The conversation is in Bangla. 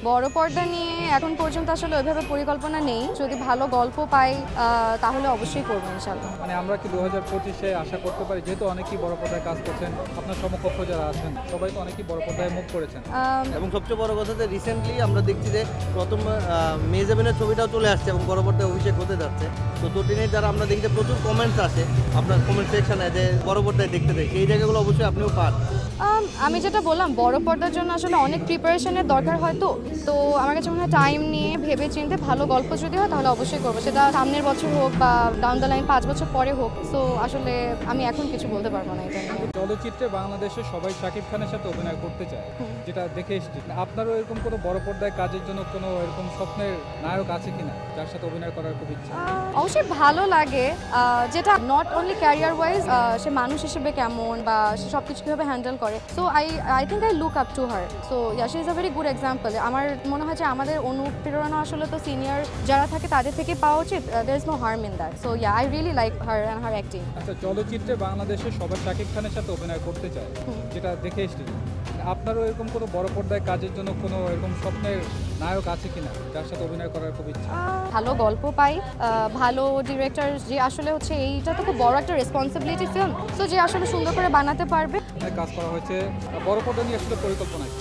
বড় পর্দা নিয়ে এখন পর্যন্ত আসলে ওইভাবে পরিকল্পনা নেই। যদি ভালো গল্প পাই তাহলে অবশ্যই করবো ইনশাল্লাহ। মানে আমরা কি 2025-এ আশা করতে পারি, যেহেতু অনেকেই বড় পর্দায় কাজ করছেন, আপনার সমকক্ষ যারা আছেন সবাই তো অনেকেই বড় পর্দায় মুভ করেছেন। এবং সবচেয়ে বড় কথা যে রিসেন্টলি আমরা দেখছি যে প্রথম মেজাবিনের ছবিটাও চলে আসছে এবং বড় পর্দায় অভিষেক হতে যাচ্ছে। তো তটিনের যারা আমরা দেখি যে প্রচুর কমেন্টস আসে আপনার কমেন্ট সেকশনে যে বড় পর্দায় দেখতে দেয়, সেই জায়গাগুলো অবশ্যই আপনিও পান। আমি যেটা বললাম, বড় পর্দার জন্য আসলে অনেক প্রিপারেশনের দরকার হয়। তো আমার কাছে মনে হয় টাইম নিয়ে ভেবে চিন্তে ভালো গল্প যদি হয় তাহলে অবশ্যই করবো, সেটা সামনের বছর হোক বা ডাউন দ্য লাইন 5 বছর পরে হোক। সো আসলে আমি এখন কিছু বলতে পারবো না এটা নিয়ে। চলচ্চিত্রে বাংলাদেশে সবাই শাকিব খানের সাথে অভিনয় করতে চায়, যেটা দেখে এসেছি। আপনারও এরকম কোনো বড় পর্দায় কাজের জন্য কোনো এরকম স্বপ্নের নায়ক আছে কিনা যার সাথে অভিনয় করার খুব ইচ্ছা? অবশ্যই ভালো লাগে, যেটা নট অনলি ক্যারিয়ার ওয়াইজ, সে মানুষ হিসেবে কেমন বা সে সব কিছু কীভাবে হ্যান্ডেল করে। So I think I look up to her. So she is a very good example. আমার মনে হয় যে আমাদের অনুপ্রেরণা আসলে তো সিনিয়র যারা থাকে তাদের থেকে পাওয়া উচিত। There is no harm in that. So I really like her and her acting. আচ্ছা, চলচ্চিত্রে বাংলাদেশে সবাই শাকিব খানের সাথে অভিনয় করতে চায়, যেটা দেখে এসেছি। আপনারও এরকম কোনো বড় পর্দায় কাজের জন্য কোনো এরকম স্বপ্নের নায়ক আছে কিনা যার সাথে অভিনয় করার খুব ইচ্ছা? ভালো গল্প পাই, ভালো ডিরেক্টর যে আসলে হচ্ছে, এইটা তো খুব বড় একটা রেসপন্সিবিলিটি ফিল্ম। সো যে আসলে সুন্দর করে বানাতে পারবে। কাজ করা হয়েছে, বড় পর্দা নিয়ে আসলে পরিকল্পনা কি?